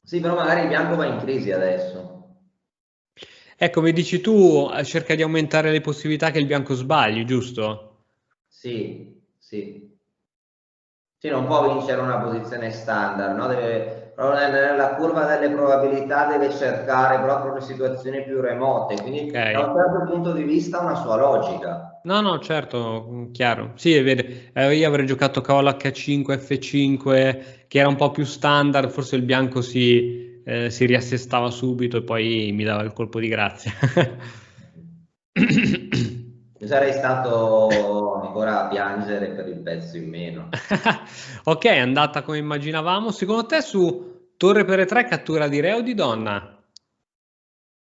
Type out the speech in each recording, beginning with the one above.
Sì, però magari il bianco va in crisi adesso. Come dici tu, cerca di aumentare le possibilità che il bianco sbagli, giusto? Sì, sì. Sì, non può vincere una posizione standard, no? Proprio nella curva delle probabilità deve cercare proprio le situazioni più remote, Ok. quindi da un certo punto di vista ha una sua logica. No, no, certo, chiaro. Sì, vede, io avrei giocato cavallo H5, F5, che era un po' più standard, forse il bianco si riassestava subito e poi mi dava il colpo di grazia. Io sarei stato ancora a piangere per il pezzo in meno. Ok, è andata come immaginavamo. Secondo te su torre per E3 cattura di re o di donna?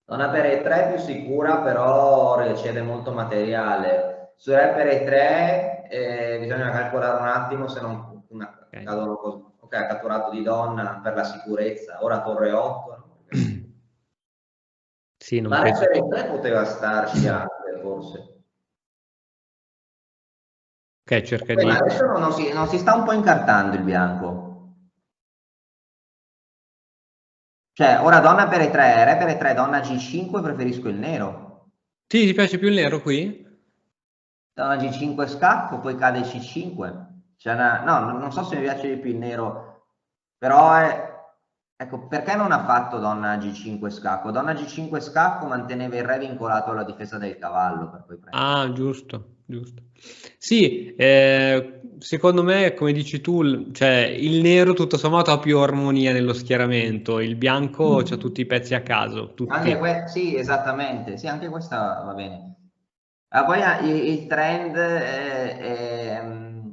Non avere 3 più sicura, però riceve molto materiale. Su Rapper E3 bisogna calcolare un attimo se non Ok. cadono ok, ha catturato di donna per la sicurezza, ora torre 8. No? Sì, non Ma penso. Rapper E3 poteva starci anche, forse. Ok, cerca Ma di. adesso non si sta un po' incartando il bianco. Cioè, ora donna per E3, re per E3, donna G5, preferisco il nero. Sì, ti piace più il nero qui? Donna G5 scacco, poi cade C5. No, non so se mi piace di più il nero, però ecco, perché non ha fatto donna G5 scacco? Donna G5 scacco manteneva il re vincolato alla difesa del cavallo per poi prendere. Ah, giusto, giusto. Sì, secondo me, come dici tu, cioè, il nero tutto sommato ha più armonia nello schieramento, il bianco c'ha tutti i pezzi a caso, tutti. Sì, esattamente, sì, anche questa va bene. Ah, poi il trend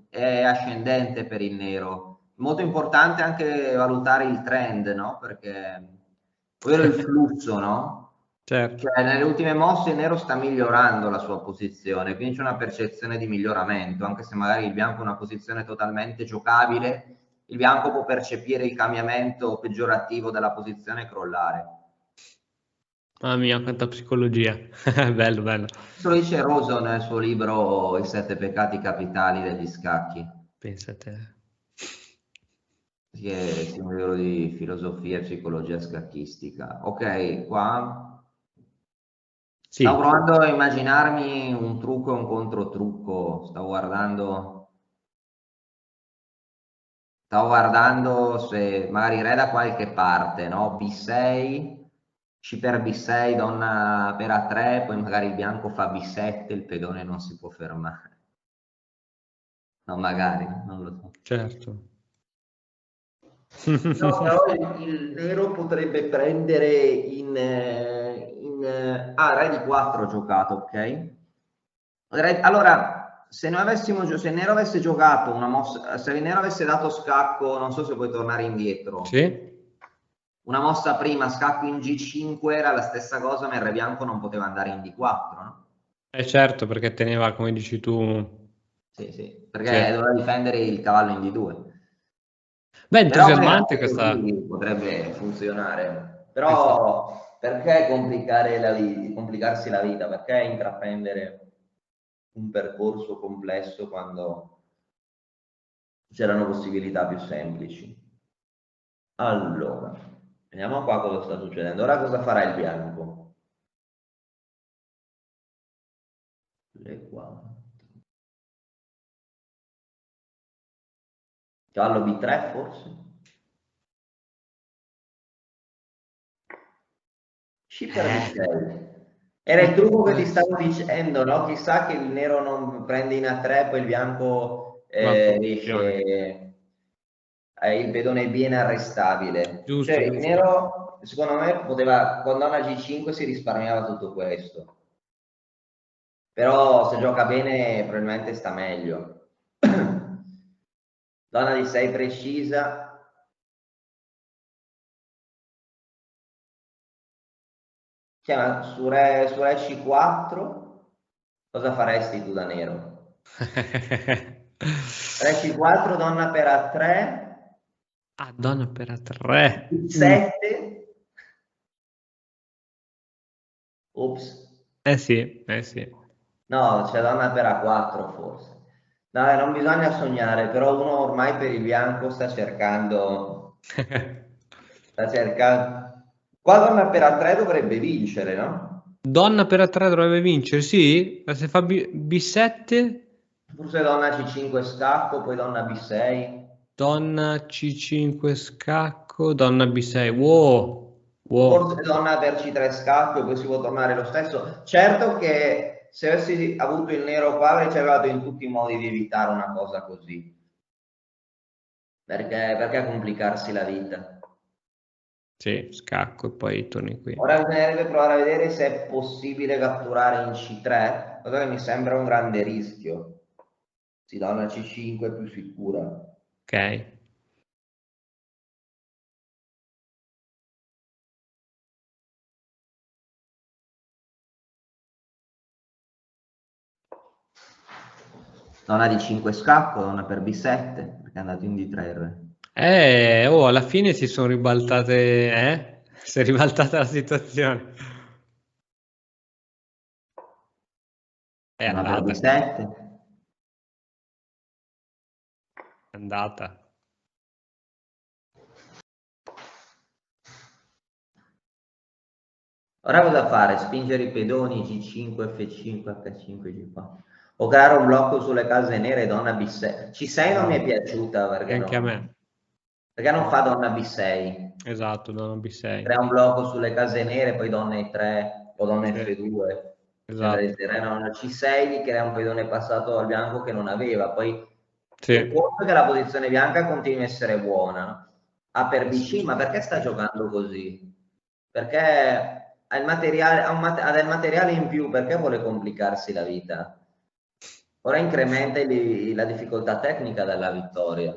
è ascendente per il nero. Molto importante anche valutare il trend, no? Perché, ovvero il flusso, no? Certo. Cioè, nelle ultime mosse il nero sta migliorando la sua posizione, quindi c'è una percezione di miglioramento, anche se magari il bianco è una posizione totalmente giocabile, il bianco può percepire il cambiamento peggiorativo della posizione e crollare. Mamma mia, quanta psicologia. Bello, bello. Questo lo dice Roso nel suo libro I sette peccati capitali degli scacchi, Pensa a te. che è un libro di filosofia e psicologia scacchistica. Ok, qua stavo Sì. provando a immaginarmi un trucco e un controtrucco, stavo guardando se magari re da qualche parte, no? B6, C per B6, donna per A3, poi magari il bianco fa B7, il pedone non si può fermare. No, magari, non lo so. Certo. No, però il nero potrebbe prendere ah, re di 4 giocato, ok? Allora, se il nero avesse giocato una mossa, se il nero avesse dato scacco, non so se puoi tornare indietro, Sì? una mossa prima, scacco in G5 era la stessa cosa, ma il re bianco non poteva andare in D4, no? Certo, perché teneva, come dici tu. Sì, sì, Sì. perché doveva difendere il cavallo in D2. Beh, Però entusiasmante anche questa. così potrebbe funzionare. Sì, sì. Però perché complicare complicarsi la vita? Perché intraprendere un percorso complesso quando c'erano possibilità più semplici? Allora, vediamo qua cosa sta succedendo. Ora cosa farà il bianco? Le 4. Cavallo B3 forse? C per Eh, B6. Era il trucco che può ti stavo essere. dicendo, no? Chissà che il nero non prende in A3, poi il bianco Va a posizione. riesce, il pedone è ben arrestabile. Cioè Giusto, il giusto. nero, secondo me, poteva, con donna G5 si risparmiava tutto questo. Però se gioca bene probabilmente sta meglio. Donna di 6 precisa. Chiama su re C4, cosa faresti tu da nero? Re C4, donna per A3, Ah, donna per a tre. B7, ops, Eh sì, eh sì. no, c'è donna per A4 forse. No, non bisogna sognare, però uno ormai per il bianco sta cercando La cerca. Qua donna per A3 dovrebbe vincere, no? Donna per A3 dovrebbe vincere, sì? Ma se fa B7... Forse donna C5 scacco, poi donna B6. Donna C5 scacco, donna B6. Wow, wow. Forse donna per C3 scacco e poi si può tornare lo stesso. Certo che se avessi avuto il nero qua avrei cercato in tutti i modi di evitare una cosa così. Perché complicarsi la vita? Sì, scacco e poi torni qui. Ora bisognerebbe provare a vedere se è possibile catturare in C3, cosa che mi sembra un grande rischio. Si dà una C5 più sicura. Ok. Donna di 5 scacco, donna per B7, perché è andato in D3. Oh, alla fine si sono ribaltate, eh? Si è ribaltata la situazione. È Donna per andata, B7. è andata. Ora cosa fare? Spingere i pedoni G5, F5, H5, G4. O creare un blocco sulle case nere, donna B6. C6 non mi è piaciuta E anche a me. perché non fa donna B6. Esatto, donna B6. Crea un blocco sulle case nere, poi donna E3 o donna Sì, F2. esatto. No, C6 gli crea un pedone passato al bianco che non aveva. Poi Sì. suppongo che la posizione bianca continui a essere buona. A per BC, ma perché sta giocando così? Perché ha, il materiale, ha del materiale in più, perché vuole complicarsi la vita? Ora incrementa la difficoltà tecnica della vittoria.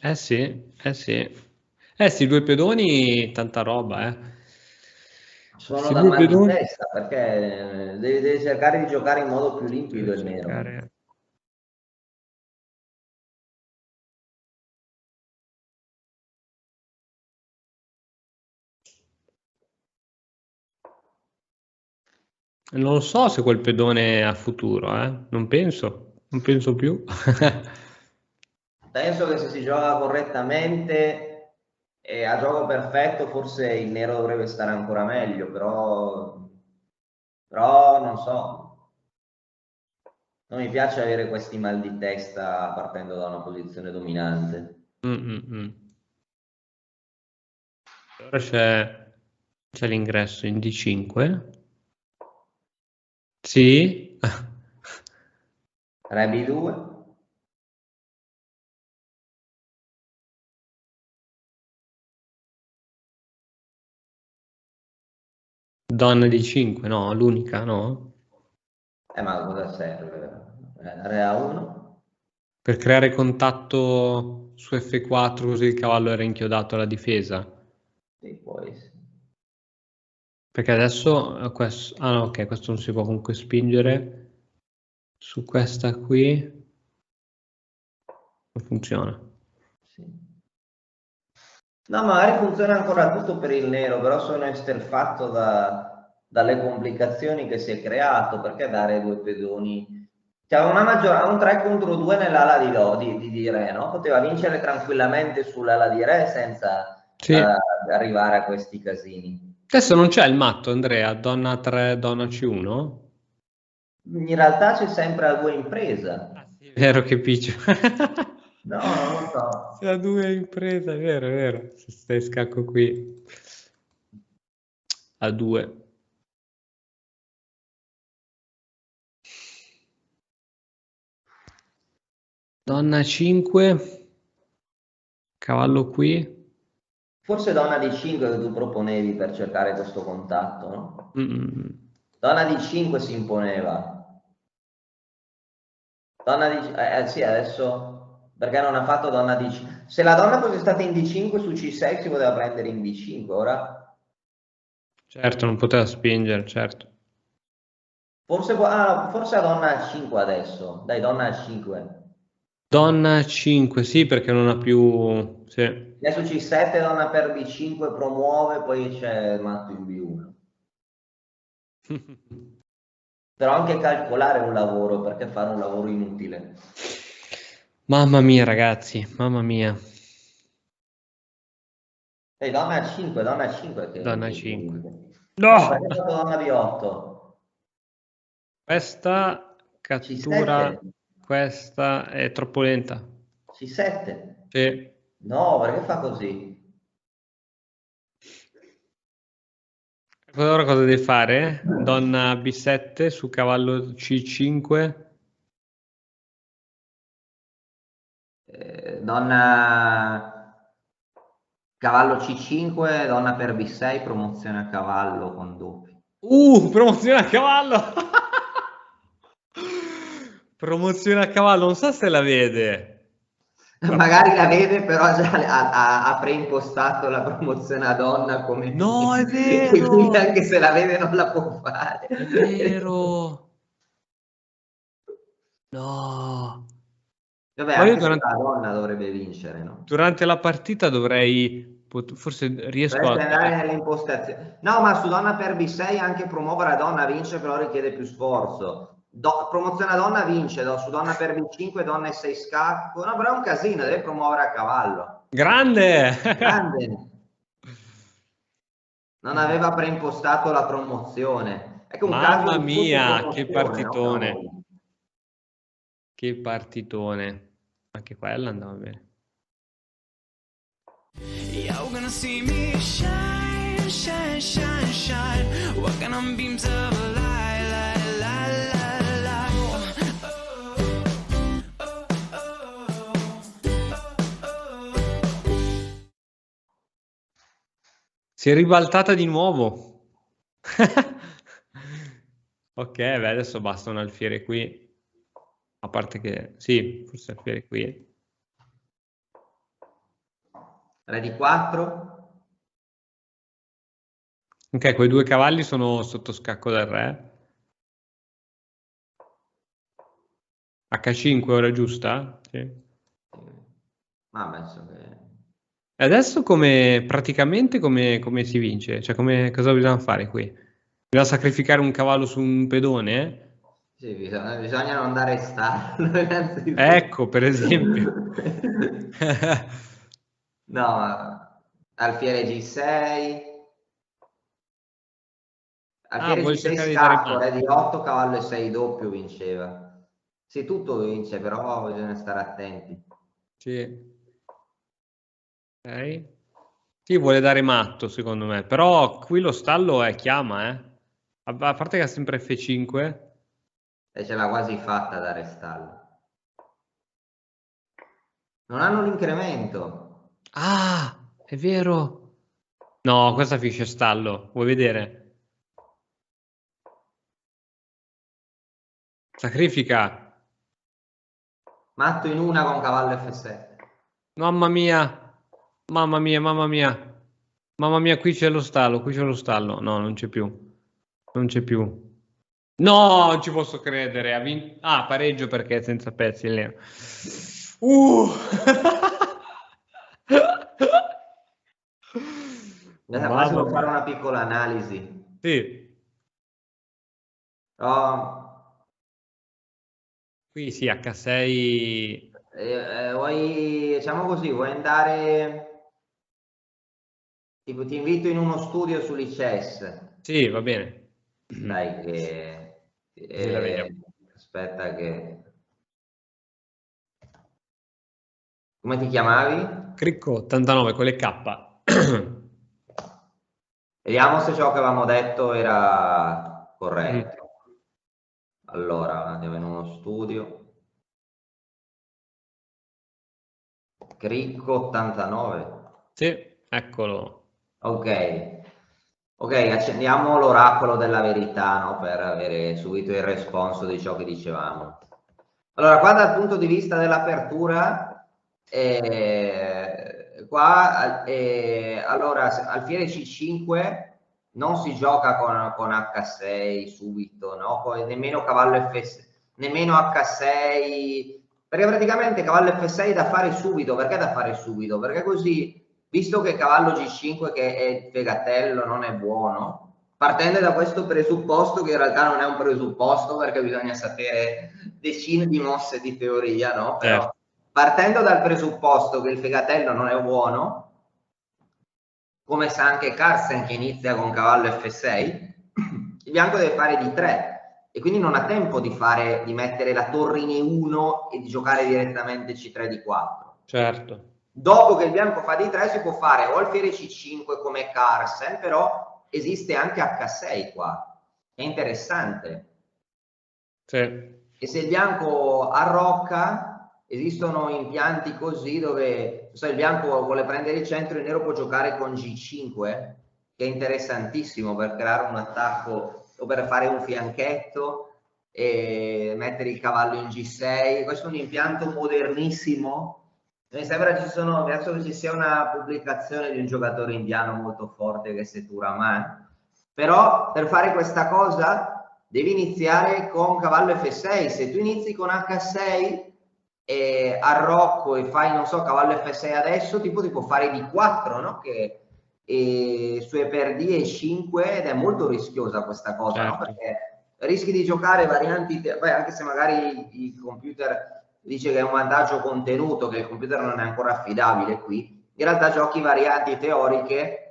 Eh sì, eh sì. Eh sì, due pedoni, tanta roba, eh. Sono Questi da due mal di pedoni. testa perché deve cercare di giocare in modo più limpido Devo il nero. cercare. Non lo so se quel pedone ha futuro, eh. Non penso più. Penso che se si gioca correttamente e a gioco perfetto forse il nero dovrebbe stare ancora meglio, però non so, non mi piace avere questi mal di testa partendo da una posizione dominante. Allora c'è l'ingresso in D5. Sì. Re B2, Donna di 5, no, l'unica, no? ma cosa serve? Re A1, Per creare contatto su F4 così il cavallo era inchiodato alla difesa. sì, poi sì. Perché adesso questo, ah no, ok, questo non si può comunque spingere su questa qui. Non funziona. Sì. No, magari funziona ancora tutto per il nero, però sono esterfatto dalle complicazioni che si è creato, perché dare due pedoni? Cioè, ha un 3 contro 2 nell'ala di re, no? Poteva vincere tranquillamente sull'ala di re senza Sì. arrivare a questi casini. Adesso non c'è il matto, Andrea, donna 3, donna C1? In realtà c'è sempre la 2 in presa. Ah, sì, è vero che piccio. No, non lo so. C'è la 2 in presa, è vero, è vero. Se stai scacco qui. A 2. Donna 5, cavallo qui. Forse donna di 5 che tu proponevi per cercare questo contatto, no? Mm. Donna di 5 si imponeva. Donna di... sì, adesso... Perché non ha fatto donna di 5? Se la donna fosse stata in D5 su C6 si poteva prendere in B5, ora... Certo, non poteva spingere, certo. Forse a donna A5 adesso. Dai, donna A5. Donna 5, sì, perché non ha più... Sì. Adesso C7, donna per B5 promuove, poi c'è matto in B1. Però anche calcolare è un lavoro, perché fare un lavoro inutile. Mamma mia, ragazzi, mamma mia. Donna 5, donna 5 Donna che 5. No, No! perché ho fatto donna B8? Questa cattura, C7? questa è troppo lenta. C7? Sì. No, perché fa così? Ora cosa devi fare? Donna B7 su cavallo C5. Donna cavallo C5, donna per B6, promozione a cavallo con doppio. Promozione a cavallo! Promozione a cavallo, non so se la vede. Magari la vede, però già ha preimpostato la promozione a donna come No, è e quindi vero! anche se la vede non la può fare. È vero! No! Vabbè, Ma io anche se la donna dovrebbe vincere, no? durante la partita dovrei, forse riesco Dovresti a... andare nelle impostazioni. No, ma su donna per B6 anche promuovere a donna vince, però richiede più sforzo. Promozione a donna vince, su donna per B5, donna e 6 scacco. No, però è un casino, deve promuovere a cavallo. Grande! Grande. Non aveva preimpostato la promozione. Ecco un caso Mamma di mia, che sottopromozione, no? partitone! Che partitone! Anche quella andava bene. You're gonna see me shine, shine, shine, shine, walking on beams of light, light, light, light, light. Si è ribaltata di nuovo. Ok, beh, adesso basta un alfiere qui. A parte che, sì, forse alfiere qui. Re di 4. Ok, quei due cavalli sono sotto scacco del re. H5 ora è giusta? Sì. Ma penso che... E adesso praticamente come si vince? Cioè cosa bisogna fare qui? Bisogna sacrificare un cavallo su un pedone? Sì, bisogna non dare stallo innanzitutto. Ecco, per esempio. No, alfiere G6. Ah, Alfiere vuoi G6 cercare di dare scacco, re matto? di 8, cavallo e 6 doppio vinceva. Sì, tutto vince, però bisogna stare attenti. Sì. Ok. Sì, vuole dare matto, secondo me. Però qui lo stallo è chiama, eh. A parte che ha sempre F5. E ce l'ha quasi fatta dare stallo. Non hanno l'incremento. Ah, è vero. No, questa finisce stallo. Vuoi vedere? Sacrifica. Matto in una con cavallo F7. Mamma mia. Mamma mia, mamma mia. Mamma mia, qui c'è lo stallo, qui c'è lo stallo. No, non c'è più. Non c'è più. No, non ci posso credere. Ha vinto... Ah, pareggio perché è senza pezzi il nero. Quasi Mamma devo fare mia. una piccola analisi. Sì, Oh, qui sì, H6. diciamo così, vuoi andare... Tipo, ti invito in uno studio sull'ICES. Sì, va bene. Dai, che... Così la vediamo. aspetta che... Come ti chiamavi? Cricco 89 con le K. Vediamo se ciò che avevamo detto era Mm. corretto. Allora, andiamo in uno studio. Cricco 89. Sì, eccolo. Ok. Ok, accendiamo l'oracolo della verità, no? Per avere subito il responso di ciò che dicevamo. Allora, qua dal punto di vista dell'apertura, qua, allora, alfiere C5 non si gioca con H6 subito, no? Poi nemmeno cavallo F6, nemmeno H6, perché praticamente cavallo F6 è da fare subito. Perché è da fare subito? Perché così, visto che cavallo G5 che è il fegatello non è buono, partendo da questo presupposto, che in realtà non è un presupposto perché bisogna sapere decine di mosse di teoria, no? Però Certo. partendo dal presupposto che il fegatello non è buono, come sa anche Carlsen che inizia con cavallo F6, il bianco deve fare D3 e quindi non ha tempo di mettere la torre in E1 e di giocare direttamente C3 D4. Certo. Dopo che il bianco fa D3 si può fare o alfiere C5 come Carlsen, però esiste anche H6 qua, è interessante. Sì. E se il bianco arrocca, esistono impianti così dove il bianco vuole prendere il centro, il nero può giocare con G5, che è interessantissimo per creare un attacco o per fare un fianchetto e mettere il cavallo in G6. Questo è un impianto modernissimo. Mi sembra adesso che ci sia una pubblicazione di un giocatore indiano molto forte che è Turaman. Però per fare questa cosa devi iniziare con cavallo F6. Se tu inizi con H6 e arrocco e fai, non so, cavallo F6 adesso, tipo ti può fare D4, no? Che su E per D e 5 ed è molto rischiosa questa cosa, certo. No? Perché rischi di giocare varianti, anche se magari il computer dice che è un vantaggio contenuto, che il computer non è ancora affidabile qui, in realtà giochi varianti teoriche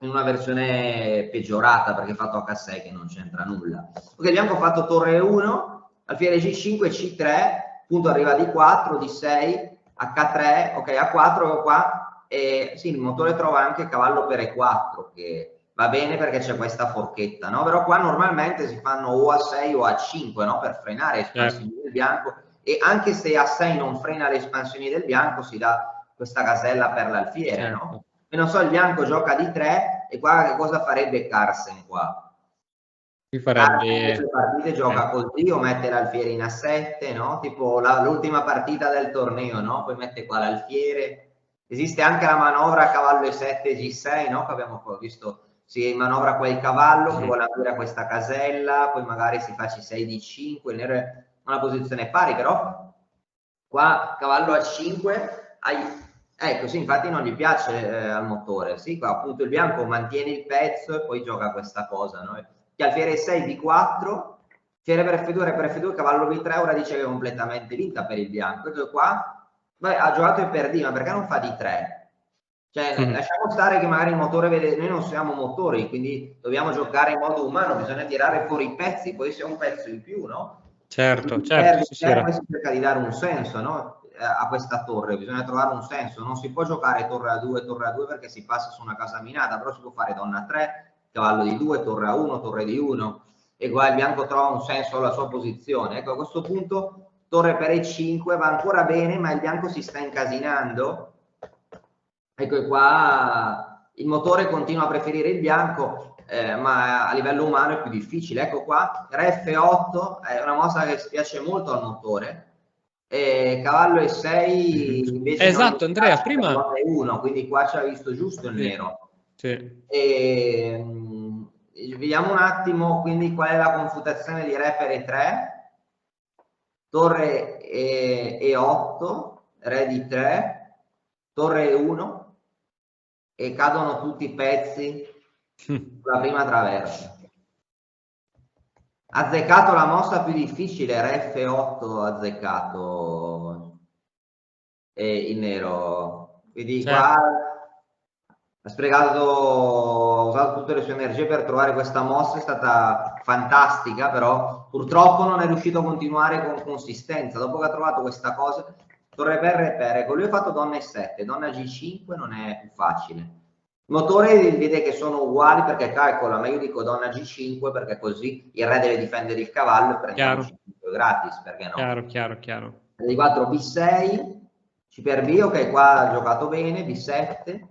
in una versione peggiorata perché è fatto H6 che non c'entra nulla. Ok, bianco ha fatto torre 1, alfiere G5, C3, punto arriva D4, D6, H3, ok, A4 qua, e sì, il motore trova anche cavallo per E4 che va bene perché c'è questa forchetta, no? Però qua normalmente si fanno o A6 o A5, no? Per frenare le espansioni del bianco, e anche se A6 non frena le espansioni del bianco si dà questa casella per l'alfiere, no? E non so, il bianco gioca D3 e qua che cosa farebbe Carlsen qua? Farebbe... le partite gioca così o mette l'alfiere in A7, no? Tipo l'ultima partita del torneo, no? Poi mette qua l'alfiere. Esiste anche la manovra cavallo E7 G6, no? Che abbiamo visto, si manovra quel cavallo che vuole aprire a questa casella, poi magari si fa C6 D5, il nero è una posizione pari, però qua cavallo A5 ecco, sì, infatti non gli piace al motore, sì, qua appunto il bianco mantiene il pezzo e poi gioca questa cosa, no? Che alfiere 6 D4, fiere per F2, re per F2, cavallo B3, ora dice che è completamente vinta per il bianco. Questo qua ha giocato e per D, ma perché non fa D3? Cioè, lasciamo stare che magari il motore vede, noi non siamo motori, quindi dobbiamo giocare in modo umano, bisogna tirare fuori i pezzi, poi sia un pezzo in più, no? Certo, Poi si cerca di dare un senso, no? A questa torre, bisogna trovare un senso, non si può giocare torre A2 perché si passa su una casa minata, però si può fare donna 3, cavallo di 2, torre A1, torre di 1, e qua il bianco trova un senso alla sua posizione. Ecco, a questo punto torre per E5 va ancora bene, ma il bianco si sta incasinando. Ecco, qua il motore continua a preferire il bianco, ma a livello umano è più difficile. Ecco qua, re F8 è una mossa che spiace molto al motore. Cavallo E6 invece esatto, Andrea, prima E1, quindi qua ci ha visto giusto il nero. Sì. Vediamo un attimo quindi qual è la confutazione di re per E3, torre E8, re di 3, torre E1 e cadono tutti i pezzi sulla prima traversa. Azzeccato la mossa più difficile, re F8 azzeccato il nero, quindi qua ha usato tutte le sue energie per trovare questa mossa, è stata fantastica, però purtroppo non è riuscito a continuare con consistenza. Dopo che ha trovato questa cosa, torre per, ecco, lui ha fatto donna E7, donna G5 non è più facile. Il motore vede che sono uguali perché calcola, ma io dico donna G5 perché così il re deve difendere il cavallo e prendiamo G5 gratis, perché no? Chiaro. D4 B6, C per B, ok, qua ha giocato bene, B7,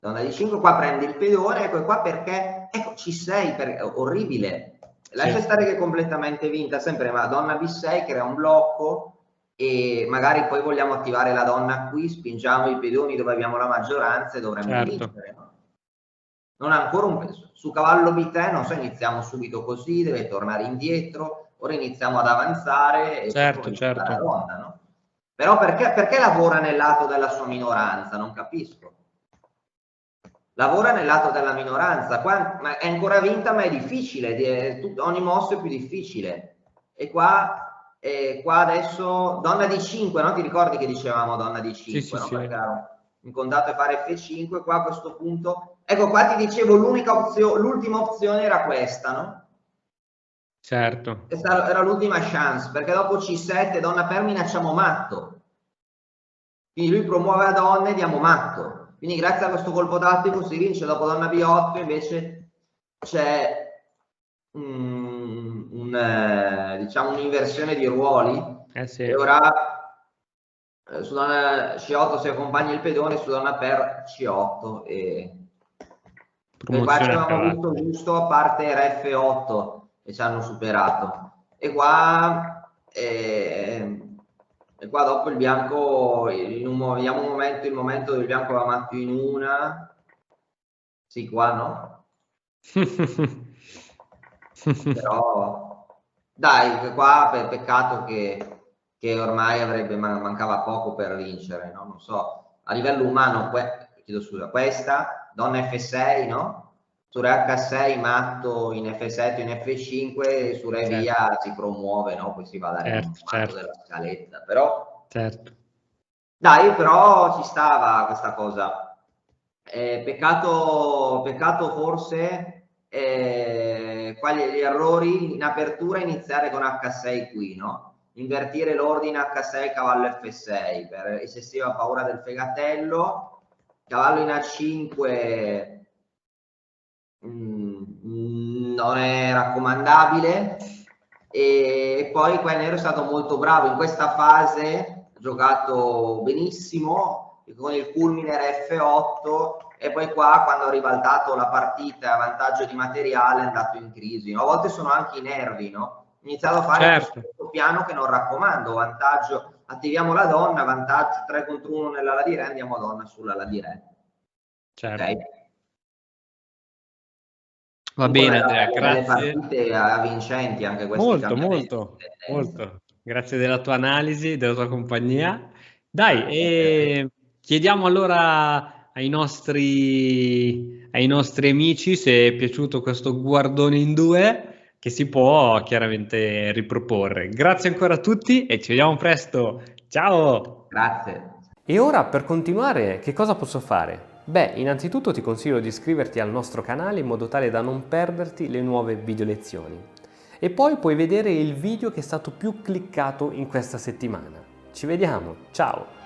donna D5, qua prende il pedone, ecco qua perché, ecco C6, orribile, lascia stare che è completamente vinta sempre, ma donna B6 crea un blocco e magari poi vogliamo attivare la donna qui, spingiamo i pedoni dove abbiamo la maggioranza e dovremmo vincere, no? Non ha ancora un peso. Su cavallo B3 non so, iniziamo subito così, deve tornare indietro, ora iniziamo ad avanzare e certo. la donna, no? Però perché lavora nel lato della sua minoranza? Non capisco. Lavora nel lato della minoranza, qua è ancora vinta ma è difficile, ogni mossa è più difficile. E qua adesso donna D5, no? Ti ricordi che dicevamo donna D5? Sì, no? incontrato e fare F5, qua a questo punto, ecco qua ti dicevo l'ultima opzione era questa, no? Certo. Questa era l'ultima chance, perché dopo C7, donna per, minacciamo matto. Quindi lui promuove la donna e diamo matto. Quindi grazie a questo colpo tattico si vince. Dopo donna B8 invece c'è diciamo un'inversione di ruoli. Sì. E ora su donna C8 si accompagna il pedone, su donna per C8 e qua ci avevamo visto giusto a parte Re F8 e ci hanno superato. E qua dopo il bianco, vediamo il momento del bianco va matto in una. Sì, qua no? Però dai, qua peccato che ormai mancava poco per vincere, no? Non so, a livello umano, chiedo scusa, questa, donna F6, no? Su Re H6 matto in F7 in F5 e su Re via si promuove, no? Poi si va a dare il matto della scaletta, però dai, però ci stava questa cosa. Peccato forse quali gli errori in apertura, iniziare con H6 qui, no? Invertire l'ordine H6 cavallo F6 per eccessiva paura del fegatello, cavallo in A5 non è raccomandabile, e poi qua il nero è stato molto bravo in questa fase, ha giocato benissimo con il culmine Re F8 e poi qua quando ha ribaltato la partita a vantaggio di materiale è andato in crisi, no? A volte sono anche i nervi, no? Ho iniziato a fare questo piano che non raccomando, vantaggio, attiviamo la donna, vantaggio 3 contro 1 nell'ala di Re, andiamo a donna sull'ala di Re. Okay? Va bene Andrea, grazie. Partite vincenti anche questi molto. Grazie della tua analisi, della tua compagnia. Dai, chiediamo allora ai nostri amici se è piaciuto questo guardone in due, che si può chiaramente riproporre. Grazie ancora a tutti e ci vediamo presto. Ciao! Grazie. E ora, per continuare, che cosa posso fare? Beh, innanzitutto ti consiglio di iscriverti al nostro canale in modo tale da non perderti le nuove video lezioni. E poi puoi vedere il video che è stato più cliccato in questa settimana. Ci vediamo, ciao!